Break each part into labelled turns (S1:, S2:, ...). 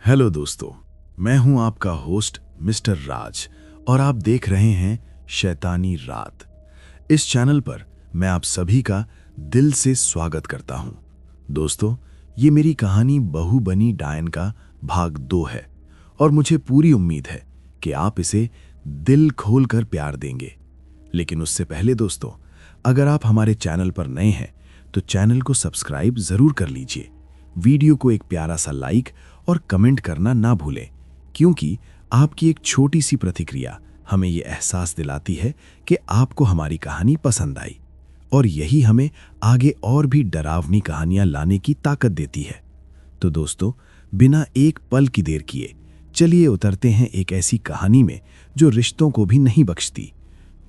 S1: Hello दोस्तों, मैं हूं आपका होस्ट मिस्टर राज और आप देख रहे हैं शैतानी रात। इस चैनल पर मैं आप सभी का दिल से स्वागत करता हूं। दोस्तों, ये मेरी कहानी बहू बनी डायन का भाग 2 है और मुझे पूरी उम्मीद है कि आप इसे दिल खोलकर प्यार देंगे। लेकिन उससे पहले दोस्तों, अगर आप हमारे चैनल पर नए हैं तो चैनल को सब्सक्राइब जरूर कर लीजिए। वीडियो को एक प्यारा सा लाइक और कमेंट करना ना भूलें, क्योंकि आपकी एक छोटी सी प्रतिक्रिया हमें ये एहसास दिलाती है कि आपको हमारी कहानी पसंद आई और यही हमें आगे और भी डरावनी कहानियां लाने की ताकत देती है। तो दोस्तों, बिना एक पल की देर किए चलिए उतरते हैं एक ऐसी कहानी में जो रिश्तों को भी नहीं बख्शती।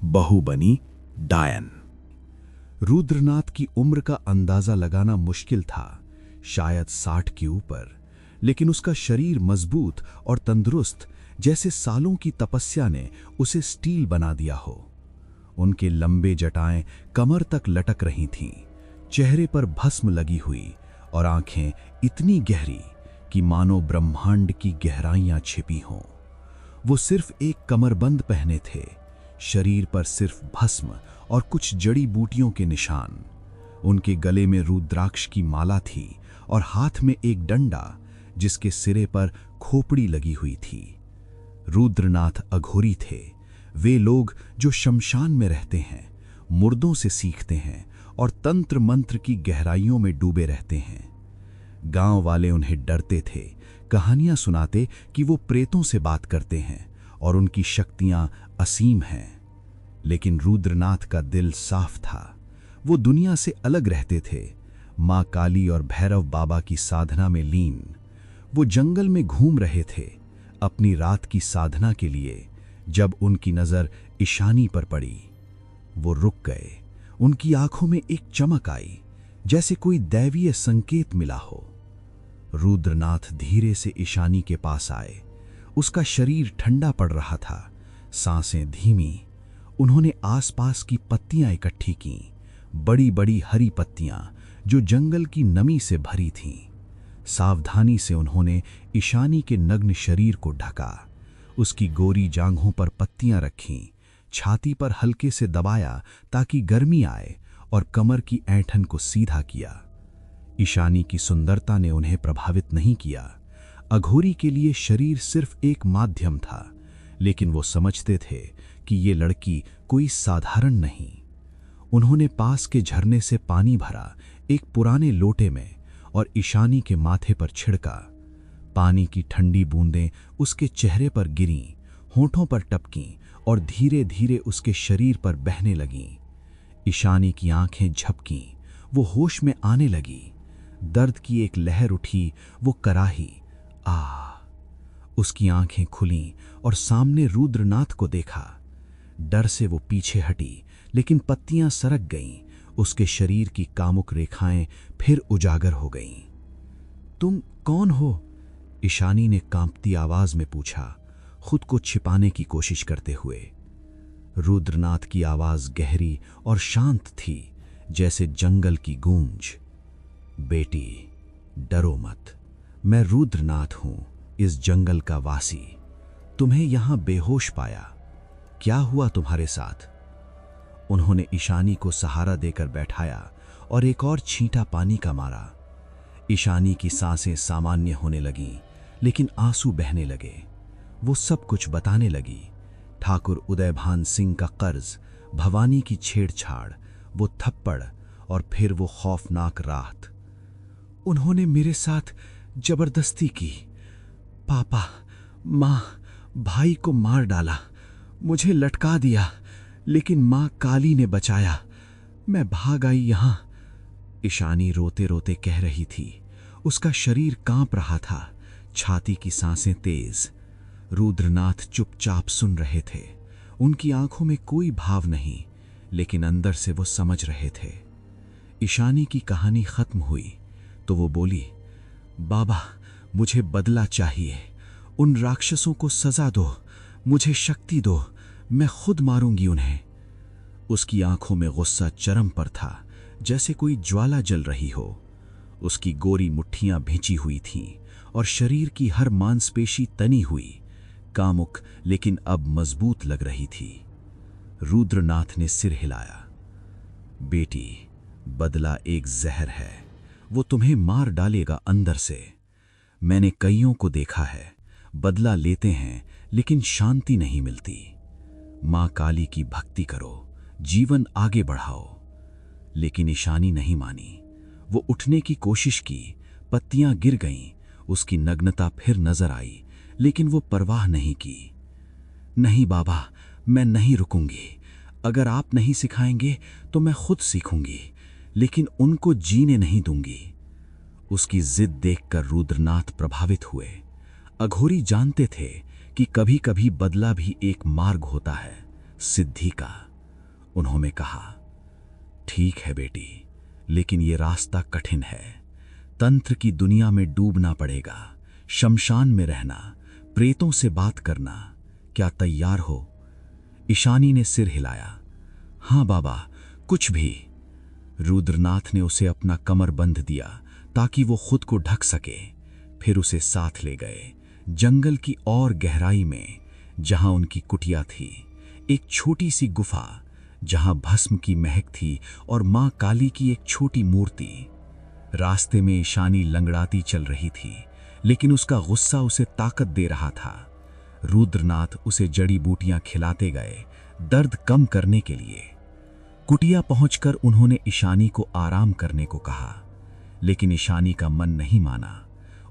S1: बहू बनी डायन।
S2: रुद्रनाथ की उम्र का अंदाजा लगाना मुश्किल था, शायद 60 के ऊपर, लेकिन उसका शरीर मजबूत और तंदुरुस्त, जैसे सालों की तपस्या ने उसे स्टील बना दिया हो। उनके लंबे जटाएं कमर तक लटक रही थीं, चेहरे पर भस्म लगी हुई और आंखें इतनी गहरी कि मानो ब्रह्मांड की गहराइयां छिपी हों। वो सिर्फ एक कमरबंद पहने थे, शरीर पर सिर्फ भस्म और कुछ जड़ी बूटियों के निशान। उनके गले में रुद्राक्ष की माला थी और हाथ में एक डंडा जिसके सिरे पर खोपड़ी लगी हुई थी। रुद्रनाथ अघोरी थे, वे लोग जो शमशान में रहते हैं, मुर्दों से सीखते हैं और तंत्र मंत्र की गहराइयों में डूबे रहते हैं। गांव वाले उन्हें डरते थे, कहानियां सुनाते कि वो प्रेतों से बात करते हैं और उनकी शक्तियां असीम हैं। लेकिन रुद्रनाथ का दिल साफ था, वो दुनिया से अलग रहते थे, मां काली और भैरव बाबा की साधना में लीन। वो जंगल में घूम रहे थे अपनी रात की साधना के लिए, जब उनकी नजर ईशानी पर पड़ी। वो रुक गए, उनकी आंखों में एक चमक आई, जैसे कोई दैवीय संकेत मिला हो। रुद्रनाथ धीरे से ईशानी के पास आए। उसका शरीर ठंडा पड़ रहा था, सांसें धीमी। उन्होंने आसपास की पत्तियां इकट्ठी की, बड़ी बड़ी हरी पत्तियां जो जंगल की नमी से भरी थीं। सावधानी से उन्होंने ईशानी के नग्न शरीर को ढका, उसकी गोरी जांघों पर पत्तियां रखीं, छाती पर हल्के से दबाया ताकि गर्मी आए और कमर की ऐंठन को सीधा किया। ईशानी की सुंदरता ने उन्हें प्रभावित नहीं किया। अघोरी के लिए शरीर सिर्फ एक माध्यम था, लेकिन वो समझते थे कि ये लड़की कोई साधारण नहीं। उन्होंने पास के झरने से पानी भरा एक पुराने लोटे में और ईशानी के माथे पर छिड़का। पानी की ठंडी बूंदें उसके चेहरे पर गिरीं, होठों पर टपकीं और धीरे धीरे उसके शरीर पर बहने लगीं। ईशानी की आंखें झपकीं, वो होश में आने लगी। दर्द की एक लहर उठी, वो कराही। उसकी आंखें खुलीं और सामने रुद्रनाथ को देखा। डर से वो पीछे हटी, लेकिन पत्तियां सरक गईं। उसके शरीर की कामुक रेखाएं फिर उजागर हो गईं। तुम कौन हो? ईशानी ने कांपती आवाज में पूछा, खुद को छिपाने की कोशिश करते हुए। रुद्रनाथ की आवाज गहरी और शांत थी, जैसे जंगल की गूंज। बेटी, डरो मत, मैं रुद्रनाथ हूं, इस जंगल का वासी। तुम्हें यहां बेहोश पाया, क्या हुआ तुम्हारे साथ? उन्होंने ईशानी को सहारा देकर बैठाया और एक और छींटा पानी का मारा। ईशानी की सांसें सामान्य होने लगीं, लेकिन आंसू बहने लगे। वो सब कुछ बताने लगी, ठाकुर उदयभान सिंह का कर्ज, भवानी की छेड़छाड़, वो थप्पड़ और फिर वो खौफनाक रात। उन्होंने मेरे साथ जबरदस्ती की। पापा, माँ, भाई को मार डाला, मुझे लटका दिया, लेकिन माँ काली ने बचाया। मैं भाग आई यहां। ईशानी रोते रोते कह रही थी, उसका शरीर कांप रहा था, छाती की सांसें तेज। रुद्रनाथ चुपचाप सुन रहे थे, उनकी आंखों में कोई भाव नहीं, लेकिन अंदर से वो समझ रहे थे। ईशानी की कहानी खत्म हुई तो वो बोली, बाबा, मुझे बदला चाहिए, उन राक्षसों को सजा दो, मुझे शक्ति दो, मैं खुद मारूंगी उन्हें। उसकी आंखों में गुस्सा चरम पर था, जैसे कोई ज्वाला जल रही हो। उसकी गोरी मुट्ठियां भिंची हुई थीं और शरीर की हर मांसपेशी तनी हुई, कामुक लेकिन अब मजबूत लग रही थी। रुद्रनाथ ने सिर हिलाया। बेटी, बदला एक जहर है, वो तुम्हें मार डालेगा अंदर से। मैंने कईयों को देखा है, बदला लेते हैं लेकिन शांति नहीं मिलती। मां काली की भक्ति करो, जीवन आगे बढ़ाओ। लेकिन ईशानी नहीं मानी। वो उठने की कोशिश की, पत्तियां गिर गईं, उसकी नग्नता फिर नजर आई, लेकिन वो परवाह नहीं की। नहीं बाबा, मैं नहीं रुकूंगी। अगर आप नहीं सिखाएंगे तो मैं खुद सीखूंगी, लेकिन उनको जीने नहीं दूंगी। उसकी जिद देखकर रुद्रनाथ प्रभावित हुए। अघोरी जानते थे कि कभी कभी बदला भी एक मार्ग होता है, सिद्धि का। उन्होंने कहा, ठीक है बेटी, लेकिन ये रास्ता कठिन है। तंत्र की दुनिया में डूबना पड़ेगा, शमशान में रहना, प्रेतों से बात करना। क्या तैयार हो? ईशानी ने सिर हिलाया। हां बाबा, कुछ भी। रुद्रनाथ ने उसे अपना कमर बंध दिया ताकि वो खुद को ढक सके। फिर उसे साथ ले गए जंगल की और गहराई में, जहां उनकी कुटिया थी। एक छोटी सी गुफा जहां भस्म की महक थी और मां काली की एक छोटी मूर्ति। रास्ते में ईशानी लंगड़ाती चल रही थी, लेकिन उसका गुस्सा उसे ताकत दे रहा था। रुद्रनाथ उसे जड़ी बूटियां खिलाते गए, दर्द कम करने के लिए। कुटिया पहुंचकर उन्होंने ईशानी को आराम करने को कहा, लेकिन ईशानी का मन नहीं माना।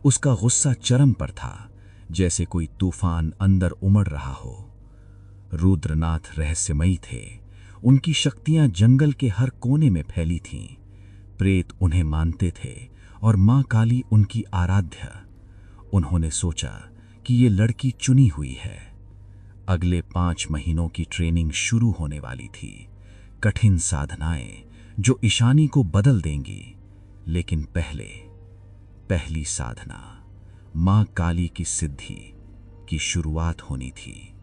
S2: उसका गुस्सा चरम पर था, जैसे कोई तूफान अंदर उमड़ रहा हो। रुद्रनाथ रहस्यमयी थे। उनकी शक्तियां जंगल के हर कोने में फैली थीं। प्रेत उन्हें मानते थे और मां काली उनकी आराध्य। उन्होंने सोचा कि ये लड़की चुनी हुई है। अगले 5 महीनों की ट्रेनिंग शुरू होने वाली थी। कठिन साधनाएं जो ईशानी को बदल देंगी। लेकिन पहली साधना मां काली की सिद्धि की शुरुआत होनी थी।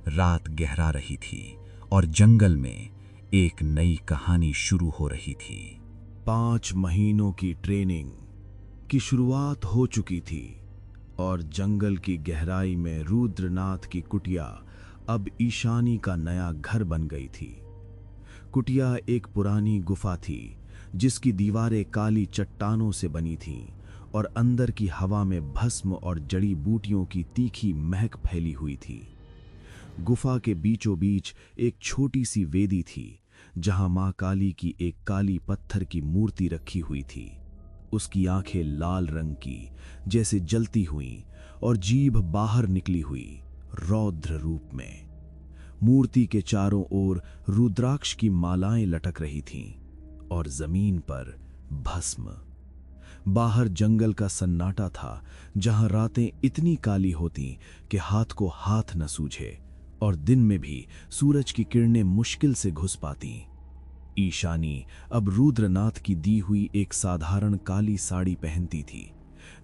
S2: रात गहरा रही थी और जंगल में एक नई कहानी शुरू हो रही थी।
S1: 5 महीनों की ट्रेनिंग की शुरुआत हो चुकी थी और जंगल की गहराई में रुद्रनाथ की कुटिया अब ईशानी का नया घर बन गई थी। कुटिया एक पुरानी गुफा थी, जिसकी दीवारें काली चट्टानों से बनी थीं और अंदर की हवा में भस्म और जड़ी बूटियों की तीखी महक फैली हुई थी। गुफा के बीचों बीच एक छोटी सी वेदी थी, जहां मां काली की एक काली पत्थर की मूर्ति रखी हुई थी। उसकी आंखें लाल रंग की जैसे जलती हुईं और जीभ बाहर निकली हुई, रौद्र रूप में। मूर्ति के चारों ओर रुद्राक्ष की मालाएं लटक रही थीं और जमीन पर भस्म। बाहर जंगल का सन्नाटा था, जहां रातें इतनी काली होती कि हाथ को हाथ न सूझे और दिन में भी सूरज की किरणें मुश्किल से घुस पाती। ईशानी अब रुद्रनाथ की दी हुई एक साधारण काली साड़ी पहनती थी,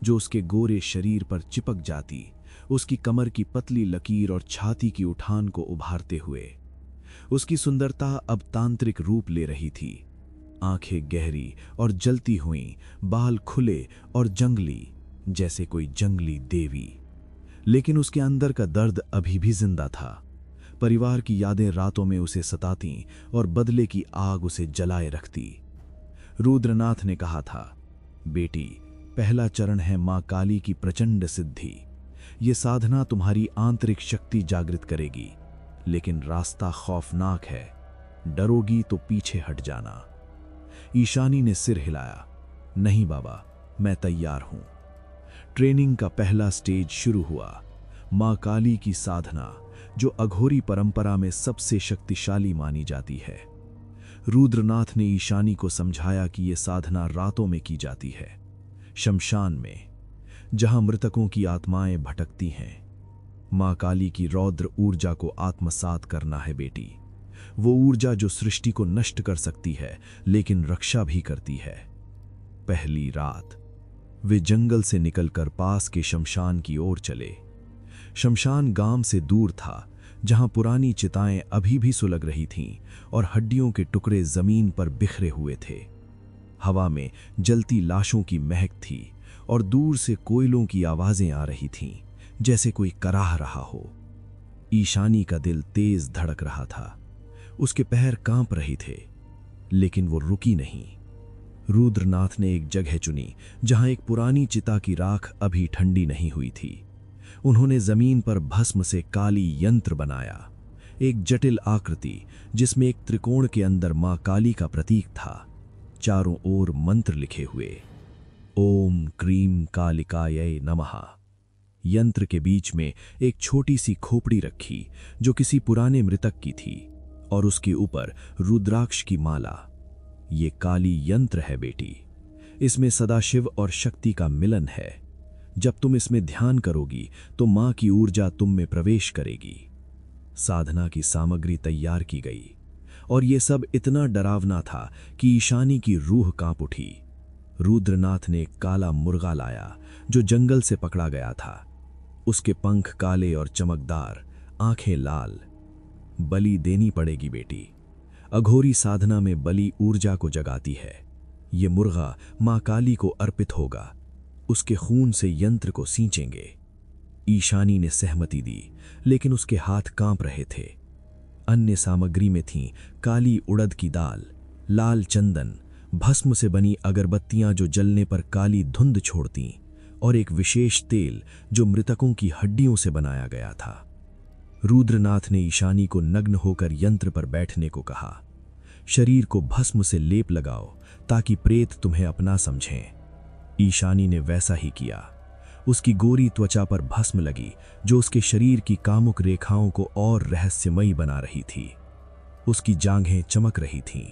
S1: जो उसके गोरे शरीर पर चिपक जाती, उसकी कमर की पतली लकीर और छाती की उठान को उभारते हुए। उसकी सुंदरता अब तांत्रिक रूप ले रही थी। आंखें गहरी और जलती हुईं, बाल खुले और जंगली, जैसे कोई जंगली देवी। लेकिन उसके अंदर का दर्द अभी भी जिंदा था। परिवार की यादें रातों में उसे सतातीं और बदले की आग उसे जलाए रखती। रुद्रनाथ ने कहा था, बेटी, पहला चरण है मां काली की प्रचंड सिद्धि। ये साधना तुम्हारी आंतरिक शक्ति जागृत करेगी, लेकिन रास्ता खौफनाक है। डरोगी तो पीछे हट जाना। ईशानी ने सिर हिलाया। नहीं बाबा, मैं तैयार हूं। ट्रेनिंग का पहला स्टेज शुरू हुआ। मां काली की साधना, जो अघोरी परंपरा में सबसे शक्तिशाली मानी जाती है। रुद्रनाथ ने ईशानी को समझाया कि यह साधना रातों में की जाती है, शमशान में, जहां मृतकों की आत्माएं भटकती हैं। मां काली की रौद्र ऊर्जा को आत्मसात करना है बेटी। वो ऊर्जा जो सृष्टि को नष्ट कर सकती है, लेकिन रक्षा भी करती है। पहली रात वे जंगल से निकलकर पास के शमशान की ओर चले। शमशान गांव से दूर था, जहां पुरानी चिताएं अभी भी सुलग रही थीं और हड्डियों के टुकड़े जमीन पर बिखरे हुए थे। हवा में जलती लाशों की महक थी
S2: और दूर से कोयलों की आवाजें आ रही थीं, जैसे कोई कराह रहा हो। ईशानी का दिल तेज धड़क रहा था। उसके पैर कांप रहे थे, लेकिन वो रुकी नहीं। रुद्रनाथ ने एक जगह चुनी जहां एक पुरानी चिता की राख अभी ठंडी नहीं हुई थी। उन्होंने जमीन पर भस्म से काली यंत्र बनाया, एक जटिल आकृति जिसमें एक त्रिकोण के अंदर मां काली का प्रतीक था, चारों ओर मंत्र लिखे हुए। ओम क्रीम कालिकायै नमः। यंत्र के बीच में एक छोटी सी खोपड़ी रखी जो किसी पुराने मृतक की थी, और उसके ऊपर रुद्राक्ष की माला। ये काली यंत्र है बेटी, इसमें सदाशिव और शक्ति का मिलन है। जब तुम इसमें ध्यान करोगी तो मां की ऊर्जा तुम में प्रवेश करेगी। साधना की सामग्री तैयार की गई, और ये सब इतना डरावना था कि ईशानी की रूह कांप उठी। रुद्रनाथ ने एक काला मुर्गा लाया जो जंगल से पकड़ा गया था। उसके पंख काले और चमकदार, आंखें लाल। बलि देनी पड़ेगी बेटी। अघोरी साधना में बलि ऊर्जा को जगाती है। ये मुर्गा मां काली को अर्पित होगा, उसके खून से यंत्र को सींचेंगे। ईशानी ने सहमति दी, लेकिन उसके हाथ कांप रहे थे। अन्य सामग्री में थीं काली उड़द की दाल, लाल चंदन, भस्म से बनी अगरबत्तियां जो जलने पर काली धुंध छोड़तीं, और एक विशेष तेल जो मृतकों की हड्डियों से बनाया गया था। रुद्रनाथ ने ईशानी को नग्न होकर यंत्र पर बैठने को कहा। शरीर को भस्म से लेप लगाओ ताकि प्रेत तुम्हें अपना समझें। ईशानी ने वैसा ही किया। उसकी गोरी त्वचा पर भस्म लगी जो उसके शरीर की कामुक रेखाओं को और रहस्यमयी बना रही थी। उसकी जांघें चमक रही थीं,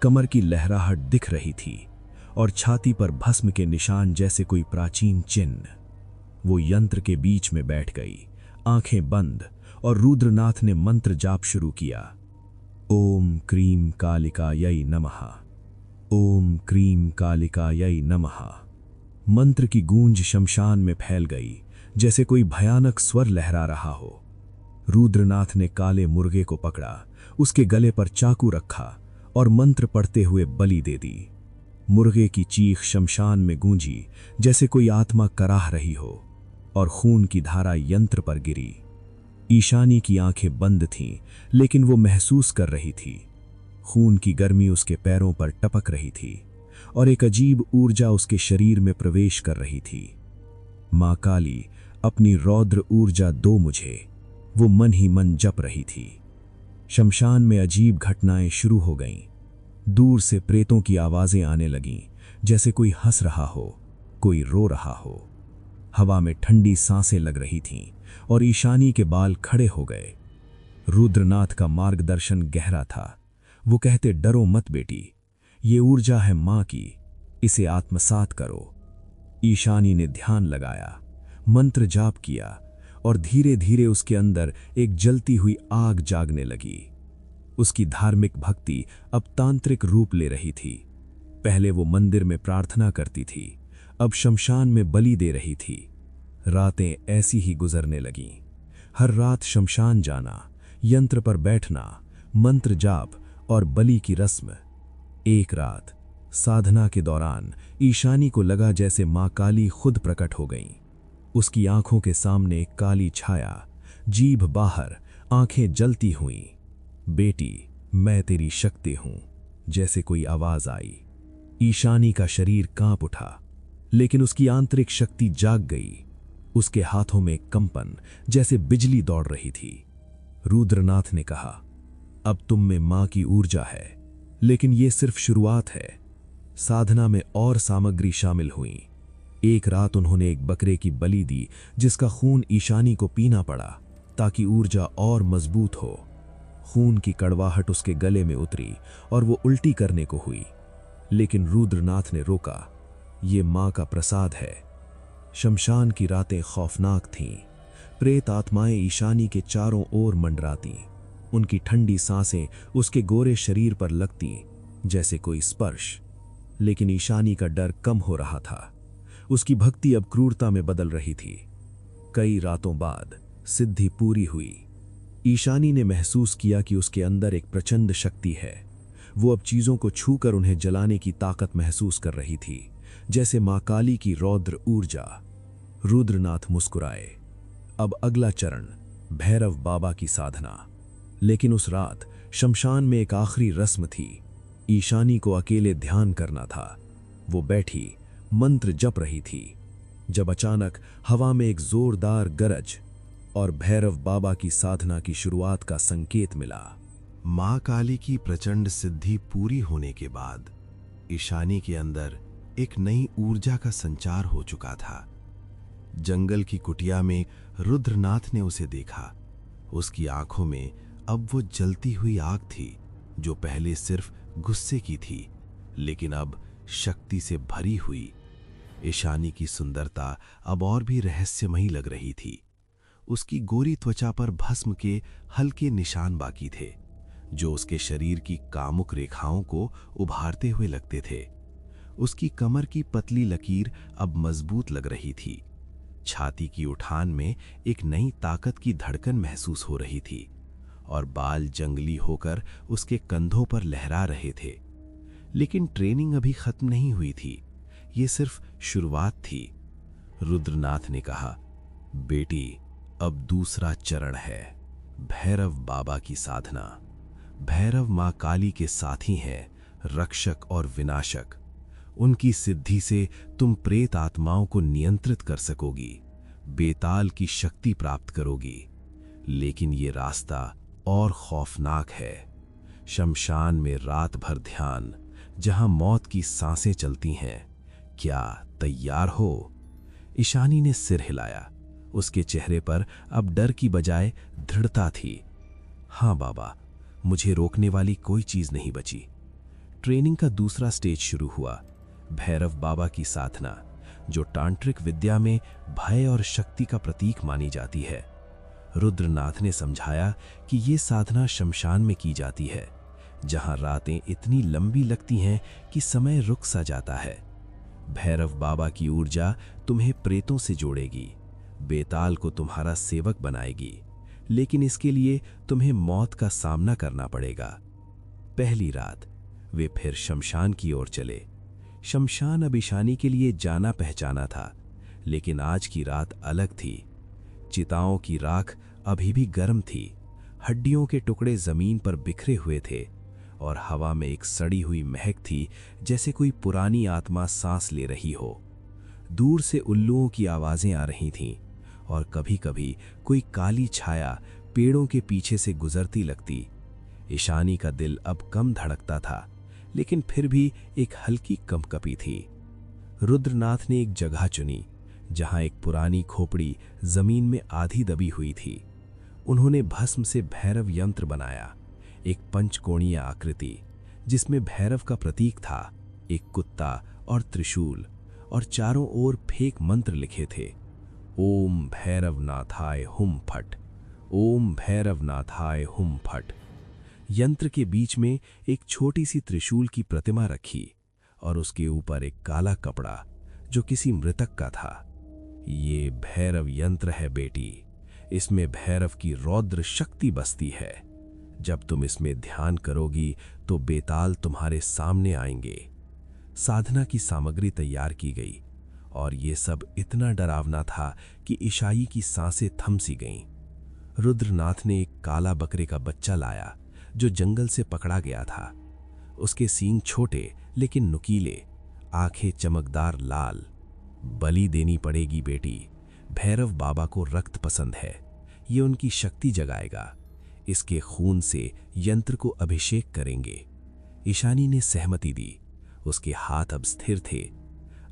S2: कमर की लहराहट दिख रही थी, और छाती पर भस्म के निशान जैसे कोई प्राचीन चिन्ह। वो यंत्र के बीच में बैठ गई, आंखें बंद, और रुद्रनाथ ने मंत्र जाप शुरू किया। ओम क्रीम कालिकायै नमः। ओम क्रीम कालिकायै नमः। मंत्र की गूंज शमशान में फैल गई, जैसे कोई भयानक स्वर लहरा रहा हो। रुद्रनाथ ने काले मुर्गे को पकड़ा, उसके गले पर चाकू रखा और मंत्र पढ़ते हुए बलि दे दी। मुर्गे की चीख शमशान में गूंजी जैसे कोई आत्मा कराह रही हो, और खून की धारा यंत्र पर गिरी। ईशानी की आंखें बंद थीं, लेकिन वो महसूस कर रही थी। खून की गर्मी उसके पैरों पर टपक रही थी, और एक अजीब ऊर्जा उसके शरीर में प्रवेश कर रही थी। मां काली, अपनी रौद्र ऊर्जा दो मुझे, वो मन ही मन जप रही थी। शमशान में अजीब घटनाएं शुरू हो गईं। दूर से प्रेतों की आवाजें आने लगीं, जैसे कोई हंस रहा हो, कोई रो रहा हो। हवा में ठंडी सांसें लग रही थीं, और ईशानी के बाल खड़े हो गए। रुद्रनाथ का मार्गदर्शन गहरा था। वो कहते, डरो मत बेटी, ये ऊर्जा है मां की, इसे आत्मसात करो। ईशानी ने ध्यान लगाया, मंत्र जाप किया, और धीरे धीरे उसके अंदर एक जलती हुई आग जागने लगी। उसकी धार्मिक भक्ति अब तांत्रिक रूप ले रही थी। पहले वो मंदिर में प्रार्थना करती थी, अब शमशान में बलि दे रही थी। रातें ऐसी ही गुजरने लगीं। हर रात शमशान जाना, यंत्र पर बैठना, मंत्र जाप और बलि की रस्म। एक रात साधना के दौरान ईशानी को लगा जैसे मां काली खुद प्रकट हो गईं। उसकी आंखों के सामने एक काली छाया, जीभ बाहर, आंखें जलती हुईं। बेटी, मैं तेरी शक्ति हूं, जैसे कोई आवाज आई। ईशानी का शरीर कांप उठा, लेकिन उसकी आंतरिक शक्ति जाग गई। उसके हाथों में कंपन, जैसे बिजली दौड़ रही थी। रुद्रनाथ ने कहा, अब तुम में मां की ऊर्जा है, लेकिन यह सिर्फ शुरुआत है। साधना में और सामग्री शामिल हुई। एक रात उन्होंने एक बकरे की बलि दी, जिसका खून ईशानी को पीना पड़ा ताकि ऊर्जा और मजबूत हो। खून की कड़वाहट उसके गले में उतरी और वो उल्टी करने को हुई, लेकिन रुद्रनाथ ने रोका। ये मां का प्रसाद है। शमशान की रातें खौफनाक थीं। प्रेत आत्माएं ईशानी के चारों ओर मंडराती। उनकी ठंडी सांसें उसके गोरे शरीर पर लगती, जैसे कोई स्पर्श। लेकिन ईशानी का डर कम हो रहा था। उसकी भक्ति अब क्रूरता में बदल रही थी। कई रातों बाद सिद्धि पूरी हुई। ईशानी ने महसूस किया कि उसके अंदर एक प्रचंड शक्ति है। वो अब चीजों को छूकर उन्हें जलाने की ताकत महसूस कर रही थी, जैसे मां काली की रौद्र ऊर्जा। रुद्रनाथ मुस्कुराए। अब अगला चरण, भैरव बाबा की साधना। लेकिन उस रात शमशान में एक आखिरी रस्म थी। ईशानी को अकेले ध्यान करना था। वो बैठी मंत्र जप रही थी जब अचानक हवा में एक जोरदार गरज और भैरव बाबा की साधना की शुरुआत का संकेत मिला।
S1: मां काली की प्रचंड सिद्धि पूरी होने के बाद ईशानी के अंदर एक नई ऊर्जा का संचार हो चुका था। जंगल की कुटिया में रुद्रनाथ ने उसे देखा। उसकी आंखों में अब वो जलती हुई आग थी जो पहले सिर्फ गुस्से की थी, लेकिन अब शक्ति से भरी हुई। ईशानी की सुंदरता अब और भी रहस्यमयी लग रही थी। उसकी गोरी त्वचा पर भस्म के हल्के निशान बाकी थे जो उसके शरीर की कामुक रेखाओं को उभारते हुए लगते थे। उसकी कमर की पतली लकीर अब मजबूत लग रही थी। छाती की उठान में एक नई ताकत की धड़कन महसूस हो रही थी और बाल जंगली होकर उसके कंधों पर लहरा रहे थे। लेकिन ट्रेनिंग अभी खत्म नहीं हुई थी, ये सिर्फ शुरुआत थी। रुद्रनाथ ने कहा, बेटी, अब दूसरा चरण है, भैरव बाबा की साधना। भैरव मां काली के साथी हैं, रक्षक और विनाशक। उनकी सिद्धि से तुम प्रेत आत्माओं को नियंत्रित कर सकोगी, बेताल की शक्ति प्राप्त करोगी। लेकिन ये रास्ता और खौफनाक है। शमशान में रात भर ध्यान, जहां मौत की सांसें चलती हैं। क्या तैयार हो? ईशानी ने सिर हिलाया। उसके चेहरे पर अब डर की बजाय दृढ़ता थी। हाँ बाबा, मुझे रोकने वाली कोई चीज नहीं बची। ट्रेनिंग का दूसरा स्टेज शुरू हुआ, भैरव बाबा की साधना, जो तांत्रिक विद्या में भय और शक्ति का प्रतीक मानी जाती है। रुद्रनाथ ने समझाया कि ये साधना शमशान में की जाती है, जहां रातें इतनी लंबी लगती हैं कि समय रुक सा जाता है। भैरव बाबा की ऊर्जा तुम्हें प्रेतों से जोड़ेगी, बेताल को तुम्हारा सेवक बनाएगी, लेकिन इसके लिए तुम्हें मौत का सामना करना पड़ेगा। पहली रात वे फिर शमशान की ओर चले। शमशान अब ईशानी के लिए जाना पहचाना था, लेकिन आज की रात अलग थी। चिताओं की राख अभी भी गर्म थी, हड्डियों के टुकड़े जमीन पर बिखरे हुए थे और हवा में एक सड़ी हुई महक थी, जैसे कोई पुरानी आत्मा सांस ले रही हो। दूर से उल्लुओं की आवाजें आ रही थीं और कभी-कभी कोई काली छाया पेड़ों के पीछे से गुजरती लगती। ईशानी का दिल अब कम धड़कता था, लेकिन फिर भी एक हल्की कंपकपी थी। रुद्रनाथ ने एक जगह चुनी जहां एक पुरानी खोपड़ी जमीन में आधी दबी हुई थी। उन्होंने भस्म से भैरव यंत्र बनाया, एक पंचकोणीय आकृति जिसमें भैरव का प्रतीक था, एक कुत्ता और त्रिशूल, और चारों ओर फेक मंत्र लिखे थे। ओम भैरवनाथाय हुम फट, ओम भैरवनाथाय हुम फट। यंत्र के बीच में एक छोटी सी त्रिशूल की प्रतिमा रखी और उसके ऊपर एक काला कपड़ा जो किसी मृतक का था। ये भैरव यंत्र है बेटी, इसमें भैरव की रौद्र शक्ति बसती है। जब तुम इसमें ध्यान करोगी तो बेताल तुम्हारे सामने आएंगे। साधना की सामग्री तैयार की गई और ये सब इतना डरावना था कि ईशाई की सांसें थम सी गईं। रुद्रनाथ ने एक काला बकरे का बच्चा लाया जो जंगल से पकड़ा गया था। उसके सींग छोटे लेकिन नुकीले, आंखें चमकदार लाल। बलि देनी पड़ेगी बेटी, भैरव बाबा को रक्त पसंद है, ये उनकी शक्ति जगाएगा। इसके खून से यंत्र को अभिषेक करेंगे। ईशानी ने सहमति दी। उसके हाथ अब स्थिर थे।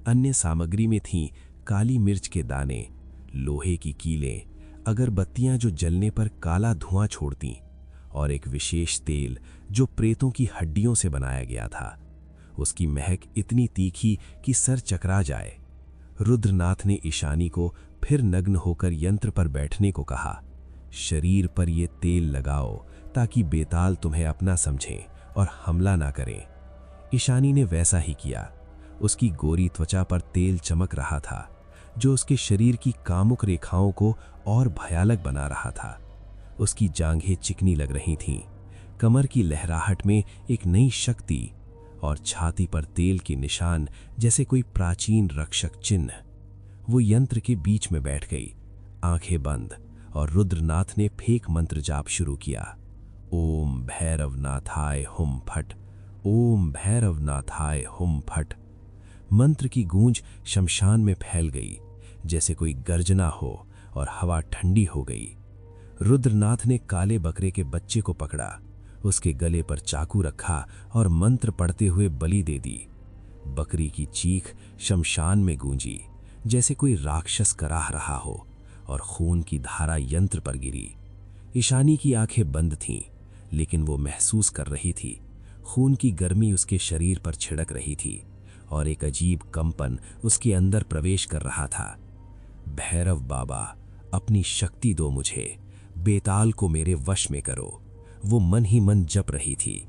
S1: अन्य सामग्री में थीं काली मिर्च के दाने, लोहे की कीलें, अगरबत्तियां जो जलने पर काला धुआं छोड़तीं, और एक विशेष तेल जो प्रेतों की हड्डियों से बनाया गया था। उसकी महक इतनी तीखी कि सर चकरा जाए। रुद्रनाथ ने ईशानी को फिर नग्न होकर यंत्र पर बैठने को कहा। शरीर पर यह तेल लगाओ ताकि बेताल तुम्हें अपना समझें और हमला ना करें। ईशानी ने वैसा ही किया। उसकी गोरी त्वचा पर तेल चमक रहा था, जो उसके शरीर की कामुक रेखाओं को और भयानक बना रहा था। उसकी जांघें चिकनी लग रही थीं। कमर की लहराहट में एक नई शक्ति।
S2: और छाती पर तेल के निशान जैसे कोई प्राचीन रक्षक चिन्ह। वो यंत्र के बीच में बैठ गई, आंखें बंद, और रुद्रनाथ ने फेक मंत्र जाप शुरू किया। ओम भैरवनाथाय हुम फट, ओम भैरवनाथाय हुम फट। मंत्र की गूंज शमशान में फैल गई जैसे कोई गर्जना हो, और हवा ठंडी हो गई। रुद्रनाथ ने काले बकरे के बच्चे को पकड़ा, उसके गले पर चाकू रखा और मंत्र पढ़ते हुए बलि दे दी। बकरी की चीख शमशान में गूंजी जैसे कोई राक्षस कराह रहा हो, और खून की धारा यंत्र पर गिरी। ईशानी की आंखें बंद थीं, लेकिन वो महसूस कर रही थी खून की गर्मी उसके शरीर पर छिड़क रही थी, और एक अजीब कंपन उसके अंदर प्रवेश कर रहा था। भैरव बाबा, अपनी शक्ति दो मुझे, बेताल को मेरे वश में करो, वो मन ही मन जप रही थी।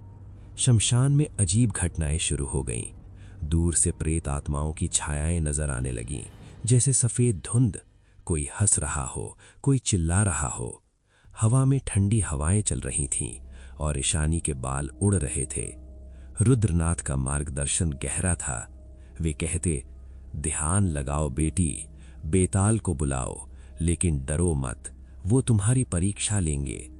S2: शमशान में अजीब घटनाएं शुरू हो गईं। दूर से प्रेत आत्माओं की छायाएं नजर आने लगीं, जैसे सफेद धुंध। कोई हंस रहा हो, कोई चिल्ला रहा हो। हवा में ठंडी हवाएं चल रही थीं, और ईशानी के बाल उड़ रहे थे। रुद्रनाथ का मार्गदर्शन गहरा था। वे कहते, ध्यान लगाओ बेटी, बेताल को बुलाओ, लेकिन डरो मत, वो तुम्हारी परीक्षा लेंगे।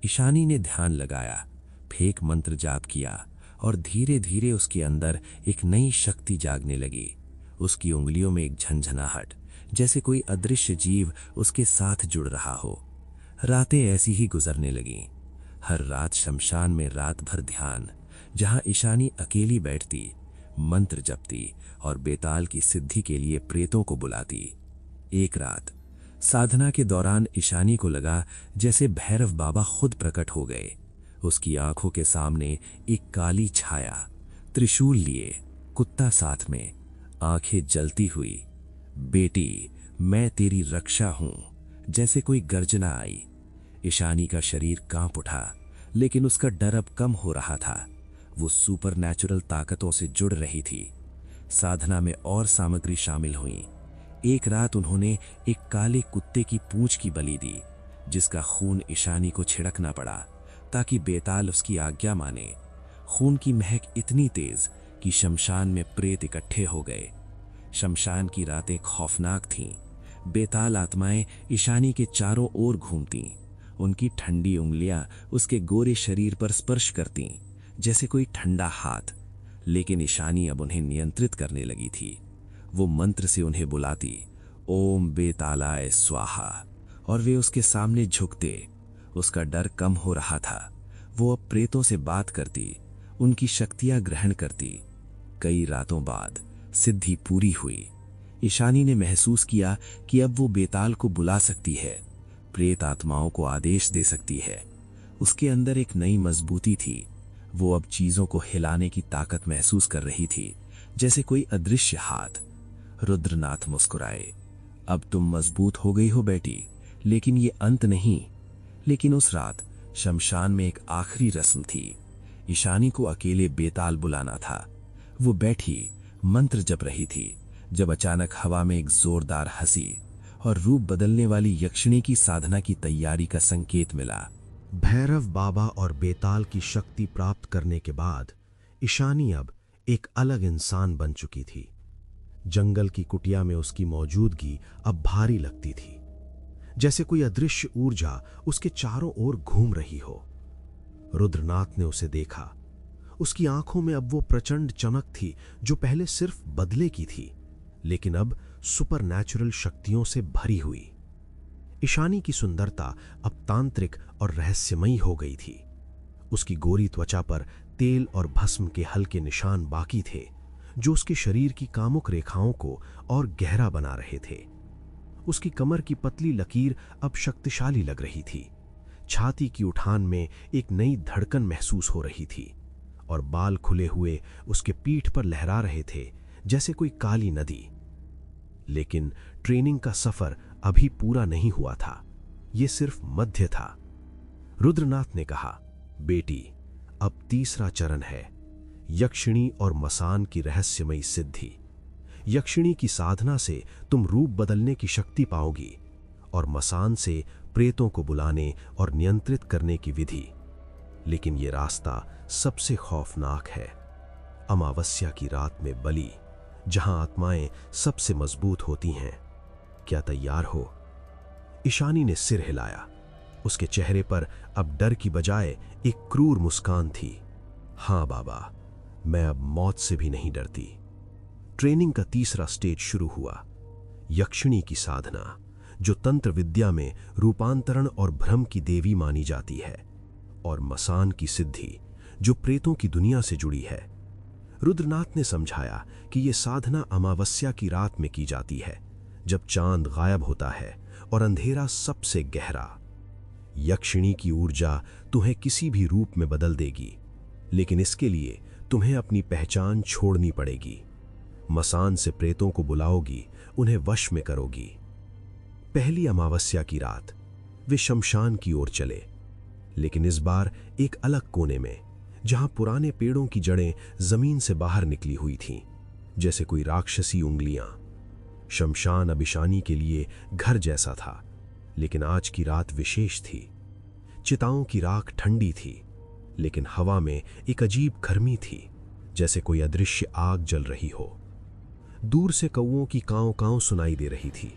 S2: ईशानी ने ध्यान लगाया, फेक मंत्र जाप किया, और धीरे धीरे उसके अंदर एक नई शक्ति जागने लगी। उसकी उंगलियों में एक झंझनाहट, जैसे कोई अदृश्य जीव उसके साथ जुड़ रहा हो। रातें ऐसी ही गुजरने लगीं। हर रात शमशान में रात भर ध्यान, जहां ईशानी अकेली बैठती, मंत्र जपती और बेताल की सिद्धि के लिए प्रेतों को बुलाती। एक रात साधना के दौरान ईशानी को लगा जैसे भैरव बाबा खुद प्रकट हो गए। उसकी आंखों के सामने एक काली छाया, त्रिशूल लिए, कुत्ता साथ में, आंखें जलती हुई। बेटी, मैं तेरी रक्षा हूं, जैसे कोई गर्जना आई। ईशानी का शरीर कांप उठा, लेकिन उसका डर अब कम हो रहा था। वो सुपरनैचुरल ताकतों से जुड़ रही थी। साधना में और सामग्री शामिल हुई। एक रात उन्होंने एक काले कुत्ते की पूंछ की बलि दी, जिसका खून ईशानी को छिड़कना पड़ा ताकि बेताल उसकी आज्ञा माने। खून की महक इतनी तेज कि शमशान में प्रेत इकट्ठे हो गए। शमशान की रातें खौफनाक थीं। बेताल आत्माएं ईशानी के चारों ओर घूमतीं। उनकी ठंडी उंगलियां उसके गोरे शरीर पर स्पर्श करतीं, जैसे कोई ठंडा हाथ। लेकिन ईशानी अब उन्हें नियंत्रित करने लगी थी। वो मंत्र से उन्हें बुलाती, ओम बेतालाय स्वाहा, और वे उसके सामने झुकते। उसका डर कम हो रहा था। वो अब प्रेतों से बात करती, उनकी शक्तियां ग्रहण करती। कई रातों बाद सिद्धि पूरी हुई। ईशानी ने महसूस किया कि अब वो बेताल को बुला सकती है, प्रेत आत्माओं को आदेश दे सकती है। उसके अंदर एक नई मजबूती थी। वो अब चीजों को हिलाने की ताकत महसूस कर रही थी, जैसे कोई अदृश्य हाथ। रुद्रनाथ मुस्कुराए, अब तुम मजबूत हो गई हो बेटी, लेकिन ये अंत नहीं। लेकिन उस रात शमशान में एक आखिरी रस्म थी। ईशानी को अकेले बेताल बुलाना था। वो बैठी मंत्र जप रही थी, जब अचानक हवा में एक जोरदार हंसी और रूप बदलने वाली यक्षिणी की साधना की तैयारी का संकेत मिला।
S3: भैरव बाबा और बेताल की शक्ति प्राप्त करने के बाद ईशानी अब एक अलग इंसान बन चुकी थी। जंगल की कुटिया में उसकी मौजूदगी अब भारी लगती थी, जैसे कोई अदृश्य ऊर्जा उसके चारों ओर घूम रही हो। रुद्रनाथ ने उसे देखा। उसकी आंखों में अब वो प्रचंड चमक थी जो पहले सिर्फ बदले की थी, लेकिन अब सुपरनैचुरल शक्तियों से भरी हुई। ईशानी की सुंदरता अब तांत्रिक और रहस्यमयी हो गई थी। उसकी गोरी त्वचा पर तेल और भस्म के हल्के निशान बाकी थे, जो उसके शरीर की कामुक रेखाओं को और गहरा बना रहे थे। उसकी कमर की पतली लकीर अब शक्तिशाली लग रही थी। छाती की उठान में एक नई धड़कन महसूस हो रही थी, और बाल खुले हुए उसके पीठ पर लहरा रहे थे, जैसे कोई काली नदी। लेकिन ट्रेनिंग का सफर अभी पूरा नहीं हुआ था। यह सिर्फ मध्य था। रुद्रनाथ ने कहा, बेटी, अब तीसरा चरण है, यक्षिणी और मसान की रहस्यमयी सिद्धि। यक्षिणी की साधना से तुम रूप बदलने की शक्ति पाओगी, और मसान से प्रेतों को बुलाने और नियंत्रित करने की विधि। लेकिन यह रास्ता सबसे खौफनाक है। अमावस्या की रात में बलि, जहां आत्माएं सबसे मजबूत होती हैं। क्या तैयार हो? ईशानी ने सिर हिलाया। उसके चेहरे पर अब डर की बजाय एक क्रूर मुस्कान थी। हां बाबा, मैं अब मौत से भी नहीं डरती। ट्रेनिंग का तीसरा स्टेज शुरू हुआ। यक्षिणी की साधना, जो तंत्र विद्या में रूपांतरण और भ्रम की देवी मानी जाती है, और मसान की सिद्धि, जो प्रेतों की दुनिया से जुड़ी है। रुद्रनाथ ने समझाया कि यह साधना अमावस्या की रात में की जाती है, जब चांद गायब होता है और अंधेरा सबसे गहरा। यक्षिणी की ऊर्जा तुम्हें किसी भी रूप में बदल देगी, लेकिन इसके लिए तुम्हें अपनी पहचान छोड़नी पड़ेगी। मसान से प्रेतों को बुलाओगी, उन्हें वश में करोगी। पहली अमावस्या की रात वे शमशान की ओर चले, लेकिन इस बार एक अलग कोने में, जहां पुराने पेड़ों की जड़ें जमीन से बाहर निकली हुई थीं, जैसे कोई राक्षसी उंगलियां। शमशान अब ईशानी के लिए घर जैसा था, लेकिन आज की रात विशेष थी। चिताओं की राख ठंडी थी, लेकिन हवा में एक अजीब गर्मी थी, जैसे कोई अदृश्य आग जल रही हो। दूर से कौओं की कांव कांव सुनाई दे रही थी,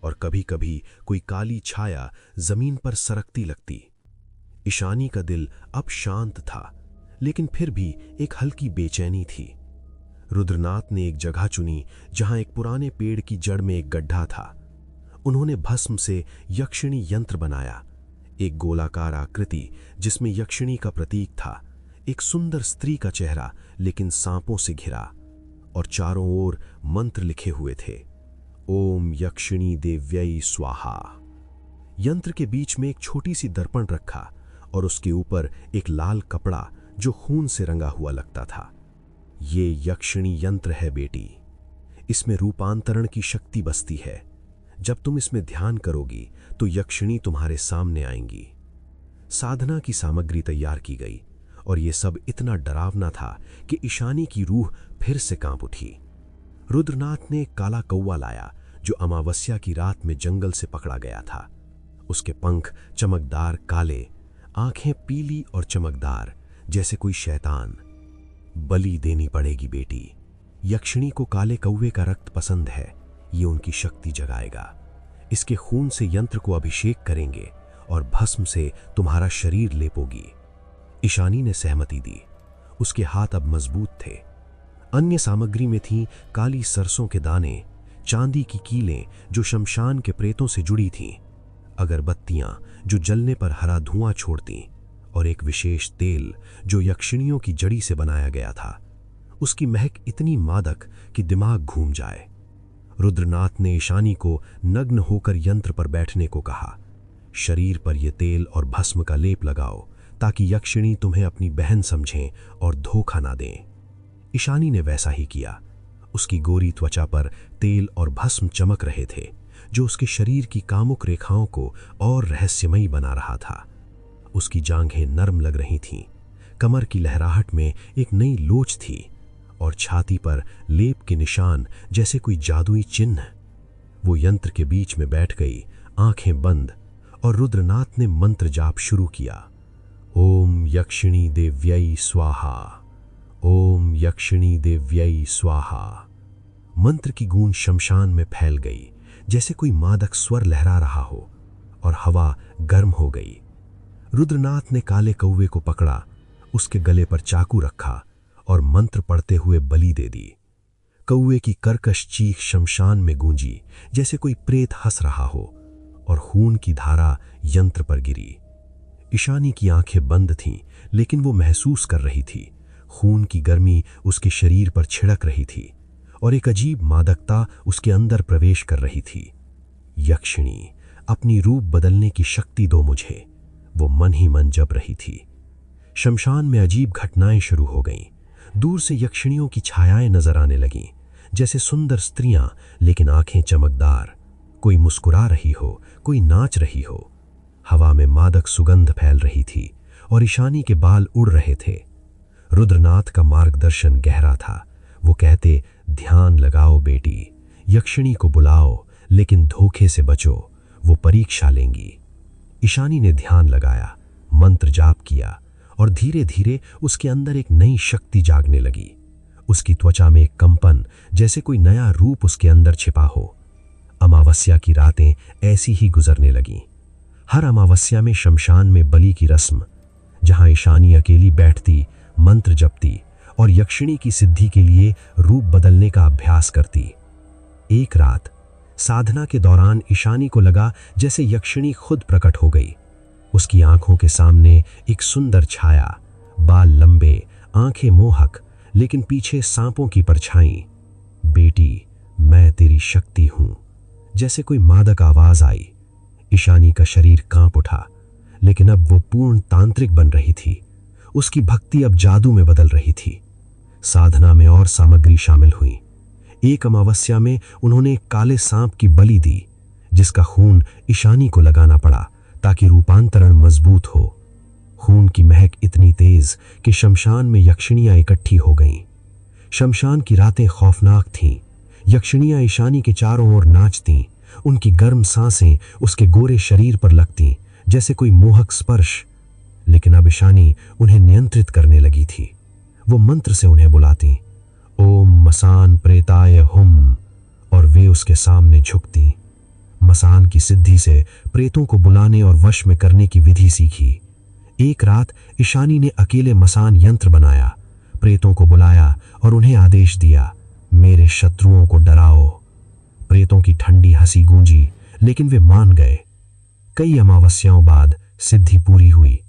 S3: और कभी कभी कोई काली छाया जमीन पर सरकती लगती। ईशानी का दिल अब शांत था, लेकिन फिर भी एक हल्की बेचैनी थी। रुद्रनाथ ने एक जगह चुनी जहां एक पुराने पेड़ की जड़ में एक गड्ढा था। उन्होंने भस्म से यक्षिणी यंत्र बनाया, एक गोलाकार आकृति जिसमें यक्षिणी का प्रतीक था, एक सुंदर स्त्री का चेहरा लेकिन सांपों से घिरा, और चारों ओर मंत्र लिखे हुए थे। ओम यक्षिणी देव्यै स्वाहा। यंत्र के बीच में एक छोटी सी दर्पण रखा, और उसके ऊपर एक लाल कपड़ा जो खून से रंगा हुआ लगता था। ये यक्षिणी यंत्र है बेटी, इसमें रूपांतरण की शक्ति बसती है। जब तुम इसमें ध्यान करोगी तो यक्षिणी तुम्हारे सामने आएंगी। साधना की सामग्री तैयार की गई, और यह सब इतना डरावना था कि ईशानी की रूह फिर से कांप उठी। रुद्रनाथ ने एक काला कौवा लाया, जो अमावस्या की रात में जंगल से पकड़ा गया था। उसके पंख चमकदार काले, आंखें पीली और चमकदार, जैसे कोई शैतान। बलि देनी पड़ेगी बेटी। यक्षिणी को काले कौवे का रक्त पसंद है, ये उनकी शक्ति जगाएगा। इसके खून से यंत्र को अभिषेक करेंगे और भस्म से तुम्हारा शरीर लेपोगी। ईशानी ने सहमति दी। उसके हाथ अब मजबूत थे। अन्य सामग्री में थीं काली सरसों के दाने, चांदी की कीलें जो शमशान के प्रेतों से जुड़ी थीं, अगरबत्तियां जो जलने पर हरा धुआं छोड़तीं, और एक विशेष तेल जो यक्षिणियों की जड़ी से बनाया गया था। उसकी महक इतनी मादक कि दिमाग घूम जाए। रुद्रनाथ ने ईशानी को नग्न होकर यंत्र पर बैठने को कहा। शरीर पर यह तेल और भस्म का लेप लगाओ, ताकि यक्षिणी तुम्हें अपनी बहन समझें और धोखा ना दें। ईशानी ने वैसा ही किया। उसकी गोरी त्वचा पर तेल और भस्म चमक रहे थे, जो उसके शरीर की कामुक रेखाओं को और रहस्यमयी बना रहा था। उसकी जांघें नरम लग रही थीं, कमर की लहराहट में एक नई लोच थी, और छाती पर लेप के निशान जैसे कोई जादुई चिन्ह। वो यंत्र के बीच में बैठ गई, आंखें बंद, और रुद्रनाथ ने मंत्र जाप शुरू किया। ओम यक्षिणी देव्यै स्वाहा, ओम यक्षिणी देव्यै स्वाहा। मंत्र की गूंज शमशान में फैल गई, जैसे कोई मादक स्वर लहरा रहा हो, और हवा गर्म हो गई। रुद्रनाथ ने काले कौवे को पकड़ा, उसके गले पर चाकू रखा और मंत्र पढ़ते हुए बलि दे दी। कौवे की कर्कश चीख शमशान में गूंजी, जैसे कोई प्रेत हंस रहा हो, और खून की धारा यंत्र पर गिरी। ईशानी की आंखें बंद थीं, लेकिन वो महसूस कर रही थी। खून की गर्मी उसके शरीर पर छिड़क रही थी, और एक अजीब मादकता उसके अंदर प्रवेश कर रही थी। यक्षिणी, अपनी रूप बदलने की शक्ति दो मुझे, वो मन ही मन जप रही थी। शमशान में अजीब घटनाएं शुरू हो गईं। दूर से यक्षिणियों की छायाएं नजर आने लगीं, जैसे सुंदर स्त्रियां, लेकिन आंखें चमकदार। कोई मुस्कुरा रही हो, कोई नाच रही हो। हवा में मादक सुगंध फैल रही थी, और ईशानी के बाल उड़ रहे थे। रुद्रनाथ का मार्गदर्शन गहरा था। वो कहते, ध्यान लगाओ बेटी, यक्षिणी को बुलाओ, लेकिन धोखे से बचो, वो परीक्षा लेंगी। ईशानी ने ध्यान लगाया, मंत्र जाप किया, और धीरे धीरे उसके अंदर एक नई शक्ति जागने लगी। उसकी त्वचा में एक कंपन, जैसे कोई नया रूप उसके अंदर छिपा हो। अमावस्या की रातें ऐसी ही गुजरने लगीं। हर अमावस्या में शमशान में बलि की रस्म, जहां ईशानी अकेली बैठती, मंत्र जपती और यक्षिणी की सिद्धि के लिए रूप बदलने का अभ्यास करती। एक रात साधना के दौरान ईशानी को लगा जैसे यक्षिणी खुद प्रकट हो गई। उसकी आंखों के सामने एक सुंदर छाया, बाल लंबे, आंखें मोहक, लेकिन पीछे सांपों की परछाई। बेटी, मैं तेरी शक्ति हूं, जैसे कोई मादक आवाज आई। ईशानी का शरीर कांप उठा, लेकिन अब वो पूर्ण तांत्रिक बन रही थी। उसकी भक्ति अब जादू में बदल रही थी। साधना में और सामग्री शामिल हुई। एक अमावस्या में उन्होंने एक काले सांप की बलि दी, जिसका खून ईशानी को लगाना पड़ा ताकि रूपांतरण मजबूत हो। खून की महक इतनी तेज कि शमशान में यक्षिणियां इकट्ठी हो गईं। शमशान की रातें खौफनाक थीं। यक्षिणियां ईशानी के चारों ओर नाचतीं। उनकी गर्म सांसें उसके गोरे शरीर पर लगतीं, जैसे कोई मोहक स्पर्श। लेकिन अब ईशानी उन्हें नियंत्रित करने लगी थी। वो मंत्र से उन्हें बुलाती, ओम मसान प्रेताय हुम, और वे उसके सामने झुकती। मसान की सिद्धि से प्रेतों को बुलाने और वश में करने की विधि सीखी। एक रात ईशानी ने अकेले मसान यंत्र बनाया, प्रेतों को बुलाया और उन्हें आदेश दिया, मेरे शत्रुओं को डराओ। प्रेतों की ठंडी हंसी गूंजी, लेकिन वे मान गए। कई अमावस्याओं बाद सिद्धि पूरी हुई।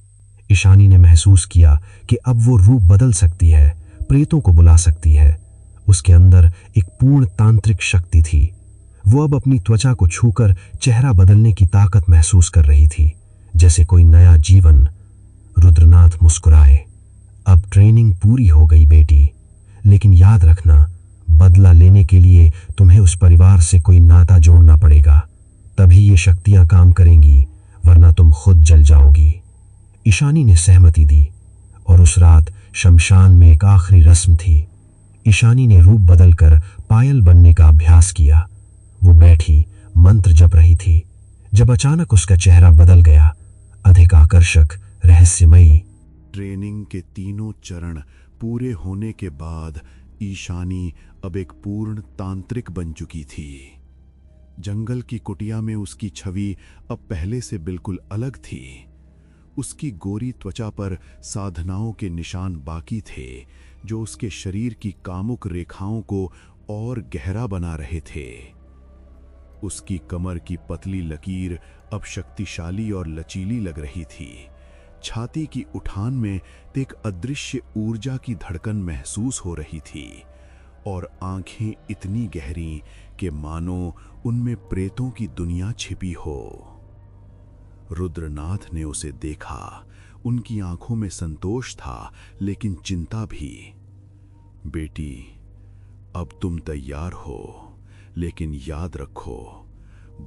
S3: ईशानी ने महसूस किया कि अब वो रूप बदल सकती है, प्रेतों को बुला सकती है। उसके अंदर एक पूर्ण तांत्रिक शक्ति थी। वो अब अपनी त्वचा को छूकर चेहरा बदलने की ताकत महसूस कर रही थी, जैसे कोई नया जीवन। रुद्रनाथ मुस्कुराए, अब ट्रेनिंग पूरी हो गई बेटी, लेकिन याद रखना, बदला लेने के लिए तुम्हें उस परिवार से कोई नाता जोड़ना पड़ेगा, तभी ये शक्तियां काम करेंगी, वरना तुम खुद जल जाओगी। ईशानी ने सहमति दी और उस रात शमशान में एक आखिरी रस्म थी। ईशानी ने रूप बदलकर पायल बनने का अभ्यास किया। वो बैठी मंत्र जप रही थी, जब अचानक उसका चेहरा बदल गया, अधिक आकर्षक, रहस्यमयी।
S1: ट्रेनिंग के तीनों चरण पूरे होने के बाद ईशानी अब एक पूर्ण तांत्रिक बन चुकी थी। जंगल की कुटिया में उसकी छवि अब पहले से बिल्कुल अलग थी। उसकी गोरी त्वचा पर साधनाओं के निशान बाकी थे, जो उसके शरीर की कामुक रेखाओं को और गहरा बना रहे थे। उसकी कमर की पतली लकीर अब शक्तिशाली और लचीली लग रही थी। छाती की उठान में एक अदृश्य ऊर्जा की धड़कन महसूस हो रही थी और आंखें इतनी गहरी कि मानो उनमें प्रेतों की दुनिया छिपी हो। रुद्रनाथ ने उसे देखा। उनकी आंखों में संतोष था, लेकिन चिंता भी। बेटी, अब तुम तैयार हो, लेकिन याद रखो,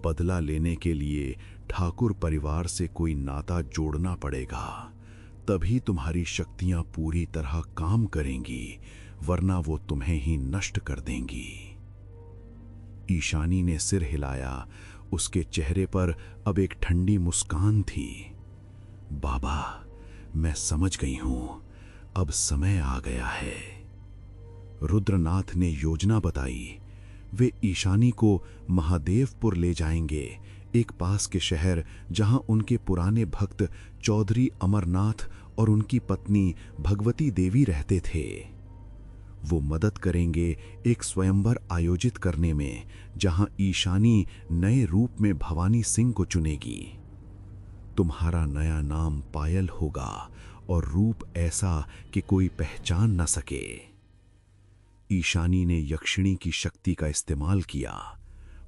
S1: बदला लेने के लिए ठाकुर परिवार से कोई नाता जोड़ना पड़ेगा, तभी तुम्हारी शक्तियां पूरी तरह काम करेंगी, वरना वो तुम्हें ही नष्ट कर देंगी। ईशानी ने सिर हिलाया। उसके चेहरे पर अब एक ठंडी मुस्कान थी। बाबा, मैं समझ गई हूं, अब समय आ गया है। रुद्रनाथ ने योजना बताई। वे ईशानी को महादेवपुर ले जाएंगे, एक पास के शहर जहां उनके पुराने भक्त चौधरी अमरनाथ और उनकी पत्नी भगवती देवी रहते थे। वो मदद करेंगे एक स्वयंवर आयोजित करने में, जहां ईशानी नए रूप में भवानी सिंह को चुनेगी। तुम्हारा नया नाम पायल होगा और रूप ऐसा कि कोई पहचान न सके। ईशानी ने यक्षिणी की शक्ति का इस्तेमाल किया।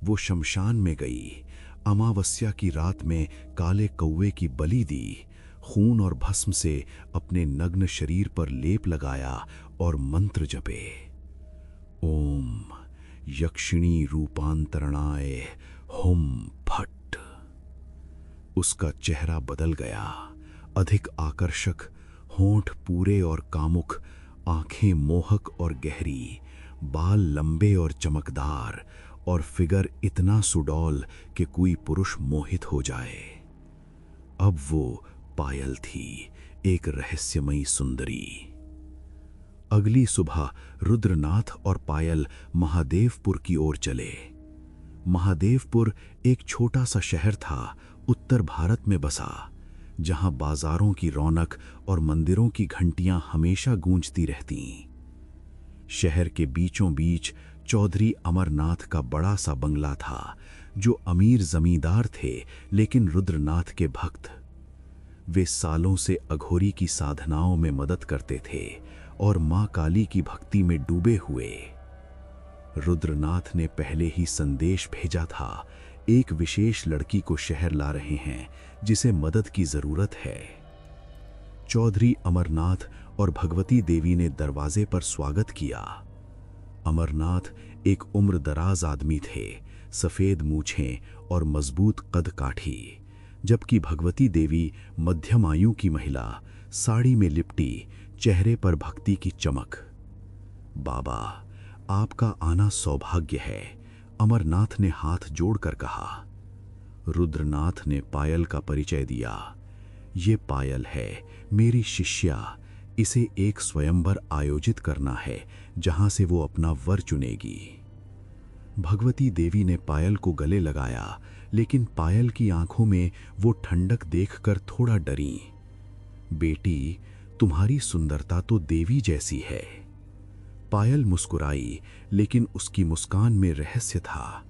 S1: वो शमशान में गई, अमावस्या की रात में काले कौवे की बलि दी, खून और भस्म से अपने नग्न शरीर पर लेप लगाया और मंत्र जपे। ओम यक्षिणी रूपांतरणाय हुम फट। उसका चेहरा बदल गया, अधिक आकर्षक, होंठ पूरे और कामुक, आंखें मोहक और गहरी, बाल लंबे और चमकदार, और फिगर इतना सुडौल कि कोई पुरुष मोहित हो जाए। अब वो पायल थी, एक रहस्यमयी सुंदरी।
S2: अगली सुबह रुद्रनाथ और पायल महादेवपुर की ओर चले। महादेवपुर एक छोटा सा शहर था, उत्तर भारत में बसा, जहां बाजारों की रौनक और मंदिरों की घंटियां हमेशा गूंजती रहतीं। शहर के बीचों बीच चौधरी अमरनाथ का बड़ा सा बंगला था, जो अमीर जमींदार थे लेकिन रुद्रनाथ के भक्त। वे सालों से अघोरी की साधनाओं में मदद करते थे और मां काली की भक्ति में डूबे हुए। रुद्रनाथ ने पहले ही संदेश भेजा था, एक विशेष लड़की को शहर ला रहे हैं जिसे मदद की जरूरत है। चौधरी अमरनाथ और भगवती देवी ने दरवाजे पर स्वागत किया। अमरनाथ एक उम्रदराज आदमी थे, सफेद मूछें और मजबूत कद काठी, जबकि भगवती देवी मध्यम आयु की महिला, साड़ी में लिपटी, चेहरे पर भक्ति की चमक। बाबा, आपका आना सौभाग्य है, अमरनाथ ने हाथ जोड़कर कहा। रुद्रनाथ ने पायल का परिचय दिया। ये पायल है, मेरी शिष्या। इसे एक स्वयंवर आयोजित करना है जहां से वो अपना वर चुनेगी। भगवती देवी ने पायल को गले लगाया, लेकिन पायल की आंखों में वो ठंडक देखकर थोड़ा डरी। बेटी, तुम्हारी सुंदरता तो देवी जैसी है। पायल मुस्कुराई, लेकिन उसकी मुस्कान में रहस्य था।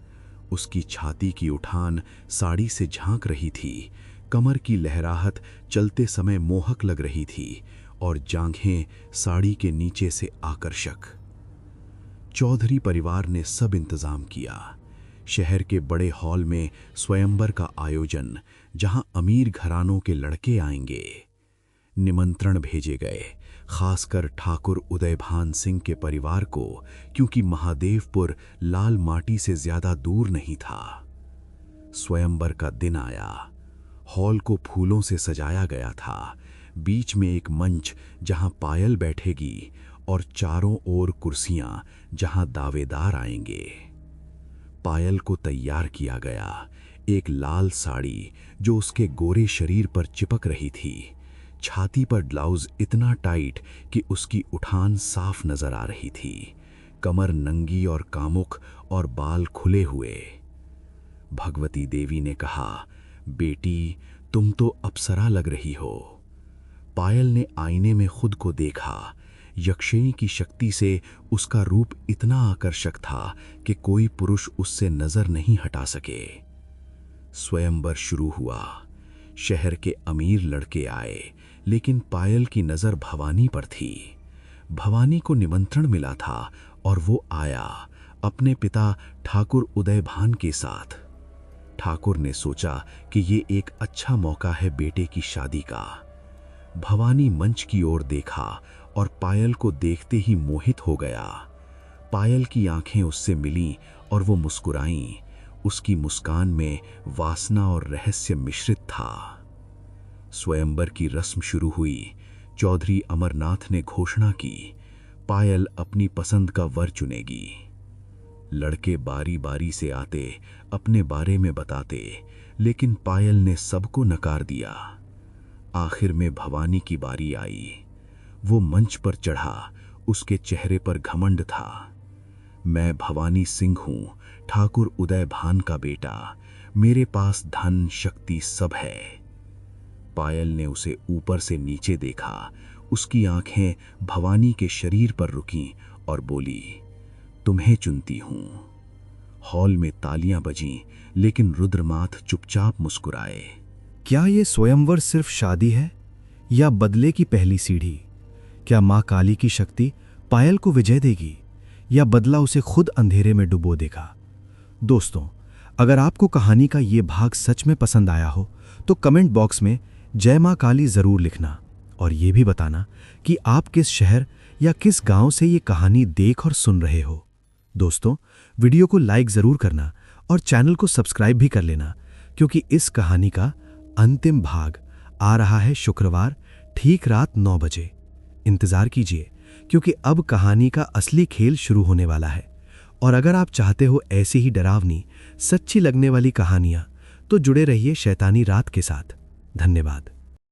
S2: उसकी छाती की उठान साड़ी से झांक रही थी, कमर की लहराहट चलते समय मोहक लग रही थी और जांघें साड़ी के नीचे से आकर्षक। चौधरी परिवार ने सब इंतजाम किया। शहर के बड़े हॉल में स्वयंवर का आयोजन, जहां अमीर घरानों के लड़के आएंगे। निमंत्रण भेजे गए, खासकर ठाकुर उदयभान सिंह के परिवार को, क्योंकि महादेवपुर लाल माटी से ज्यादा दूर नहीं था। स्वयंवर का दिन आया। हॉल को फूलों से सजाया गया था। बीच में एक मंच जहां पायल बैठेगी और चारों ओर कुर्सियां जहां दावेदार आएंगे। पायल को तैयार किया गया। एक लाल साड़ी जो उसके गोरे शरीर पर चिपक रही थी, छाती पर ब्लाउज इतना टाइट कि उसकी उठान साफ नजर आ रही थी, कमर नंगी और कामुक और बाल खुले हुए। भगवती देवी ने कहा, बेटी, तुम तो अप्सरा लग रही हो। पायल ने आईने में खुद को देखा। यक्षिणी की शक्ति से उसका रूप इतना आकर्षक था कि कोई पुरुष उससे नजर नहीं हटा सके। स्वयंवर शुरू हुआ। शहर के अमीर लड़के आए, लेकिन पायल की नजर भवानी पर थी। भवानी को निमंत्रण मिला था और वो आया, अपने पिता ठाकुर उदयभान के साथ। ठाकुर ने सोचा कि ये एक अच्छा मौका है बेटे की शादी का। भवानी मंच की ओर देखा और पायल को देखते ही मोहित हो गया। पायल की आंखें उससे मिलीं और वो मुस्कुराईं। उसकी मुस्कान में वासना और रहस्य मिश्रित था। स्वयंवर की रस्म शुरू हुई। चौधरी अमरनाथ ने घोषणा की, पायल अपनी पसंद का वर चुनेगी। लड़के बारी बारी से आते, अपने बारे में बताते, लेकिन पायल ने सबको नकार दिया। आखिर में भवानी की बारी आई। वो मंच पर चढ़ा। उसके चेहरे पर घमंड था। मैं भवानी सिंह हूं, ठाकुर उदयभान का बेटा। मेरे पास धन शक्ति सब है। पायल ने उसे ऊपर से नीचे देखा। उसकी आंखें भवानी के शरीर पर रुकीं और बोली, तुम्हें चुनती हूं। हॉल में तालियां बजीं, लेकिन रुद्रनाथ चुपचाप मुस्कुराए।
S4: क्या ये स्वयंवर सिर्फ शादी है या बदले की पहली सीढ़ी? क्या मां काली की शक्ति पायल को विजय देगी या बदला उसे खुद अंधेरे में डुबो देगा? दोस्तों, अगर आपको कहानी का ये भाग सच में पसंद आया हो तो कमेंट बॉक्स में जय मां काली जरूर लिखना और ये भी बताना कि आप किस शहर या किस गांव से ये कहानी देख और सुन रहे हो। दोस्तों, वीडियो को लाइक जरूर करना और चैनल को सब्सक्राइब भी कर लेना, क्योंकि इस कहानी का अंतिम भाग आ रहा है शुक्रवार ठीक रात 9 बजे। इंतजार कीजिए, क्योंकि अब कहानी का असली खेल शुरू होने वाला है। और अगर आप चाहते हो ऐसी ही डरावनी, सच्ची लगने वाली कहानियां, तो जुड़े रहिए शैतानी रात के साथ। धन्यवाद।